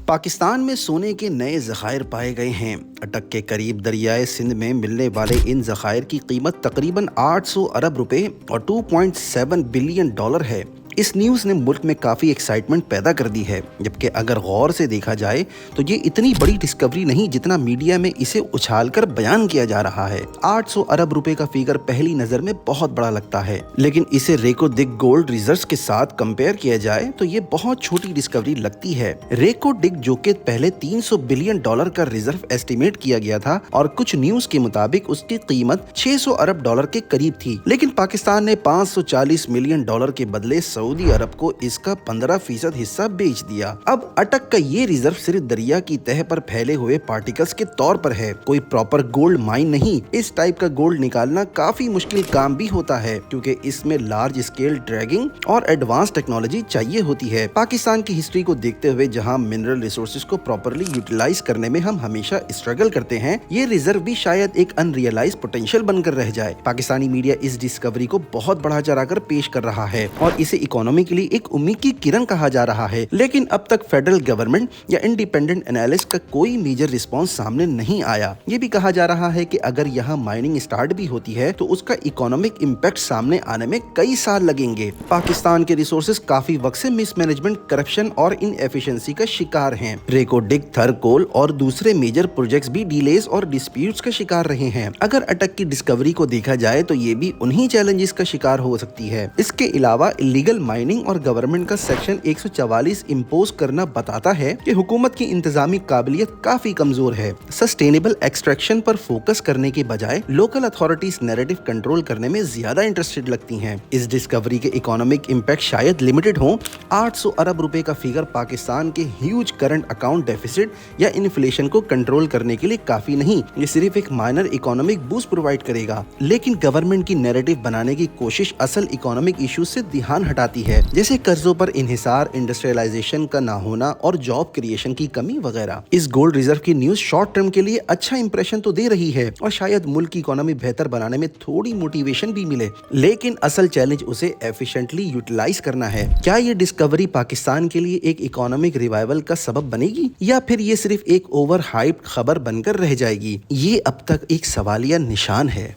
پاکستان میں سونے کے نئے ذخائر پائے گئے ہیں۔ اٹک کے قریب دریائے سندھ میں ملنے والے ان ذخائر کی قیمت تقریباً 800 ارب روپے اور 2.7 بلین ڈالر ہے۔ اس نیوز نے ملک میں کافی ایکسائٹمنٹ پیدا کر دی ہے، جبکہ اگر غور سے دیکھا جائے تو یہ اتنی بڑی ڈسکوری نہیں جتنا میڈیا میں اسے اچھال کر بیان کیا جا رہا ہے۔ 800 ارب روپے کا فگر پہلی نظر میں بہت بڑا لگتا ہے، لیکن اسے ریکو ڈگ گولڈ ریزروز کے ساتھ کمپیئر کیا جائے تو یہ بہت چھوٹی ڈسکوری لگتی ہے۔ ریکو ڈگ جو کہ پہلے 300 بلین ڈالر کا ریزرو ایسٹیمیٹ کیا گیا تھا اور کچھ نیوز کے مطابق اس کی قیمت 600 ارب ڈالر کے قریب تھی، لیکن پاکستان نے 540 ملین ڈالر کے بدلے سعودی عرب کو اس کا 15% حصہ بیچ دیا۔ اب اٹک کا یہ ریزرو صرف دریا کی تہہ پر پھیلے ہوئے پارٹیکلز کے طور پر ہے، کوئی پراپر گولڈ مائن نہیں۔ اس ٹائپ کا گولڈ نکالنا کافی مشکل کام بھی ہوتا ہے، کیونکہ اس میں لارج اسکیل ڈریگنگ اور ایڈوانس ٹیکنالوجی چاہیے ہوتی ہے۔ پاکستان کی ہسٹری کو دیکھتے ہوئے جہاں منرل ریسورسز کو پراپرلی یوٹیلائز کرنے میں ہم ہمیشہ اسٹرگل کرتے ہیں، یہ ریزرو بھی شاید ایک ان ریئلائز پوٹینشیل بن کر رہ جائے۔ پاکستانی میڈیا اس ڈسکوری کو بہت بڑھا چڑھا کر پیش کر رہا ہے اور اسے اکانومی کے لیے ایک امید کی کرن کہا جا رہا ہے، لیکن اب تک فیڈرل گورنمنٹ یا انڈیپینڈنٹ انالسٹ کا کوئی میجر رسپانس سامنے نہیں آیا۔ یہ بھی کہا جا رہا ہے کہ اگر یہاں مائننگ سٹارٹ بھی ہوتی ہے تو اس کا اکانومک امپیکٹ سامنے آنے میں کئی سال لگیں گے۔ پاکستان کے ریسورسز کافی وقت سے مس مینجمنٹ، کرپشن اور ان ایفیشنسی کا شکار ہیں۔ ریکو ڈگ، تھر کول اور دوسرے میجر پروجیکٹس بھی ڈیلیز اور ڈسپیوٹس کا شکار رہے ہیں۔ اگر اٹک کی ڈسکوری کو دیکھا جائے تو یہ بھی انہی چیلنجز کا شکار ہو سکتی ہے۔ اس کے علاوہ الیگل مائننگ اور گورنمنٹ کا سیکشن 144 امپوز کرنا بتاتا ہے کہ حکومت کی انتظامی قابلیت کافی کمزور ہے۔ سسٹینیبل ایکسٹریکشن پر فوکس کرنے کے بجائے لوکل اتھارٹیز نیریٹو کنٹرول کرنے میں زیادہ انٹرسٹڈ لگتی ہیں۔ اس ڈسکوری کے اکانومک امپیکٹ شاید لمیٹڈ ہوں۔ 800 ارب روپے کا فگر پاکستان کے ہیوج کرنٹ اکاؤنٹ ڈیفیسٹ یا انفلیشن کو کنٹرول کرنے کے لیے کافی نہیں، یہ صرف ایک مائنر اکانومک بوسٹ پرووائڈ کرے گا، لیکن گورنمنٹ کی نیریٹو بنانے کی کوشش اصل اکانومک ایشوز سے دھیان ہٹاتی ہے، جیسے قرضوں پر انحصار، انڈسٹریلائزیشن کا نہ ہونا اور جاب کریشن کی کمی وغیرہ۔ اس گولڈ ریزرو کی نیوز شارٹ ٹرم کے لیے اچھا امپریشن تو دے رہی ہے اور شاید ملک کی اکانومی بہتر بنانے میں تھوڑی موٹیویشن بھی ملے، لیکن اصل چیلنج اسے ایفیشنٹلی یوٹیلائز کرنا ہے۔ کیا یہ ڈسکوری پاکستان کے لیے ایک اکانومک ریوائول کا سبب بنے گی یا پھر یہ صرف ایک اوور ہائپڈ خبر بن کر رہ جائے گی؟ یہ اب تک ایک سوالیہ نشان ہے۔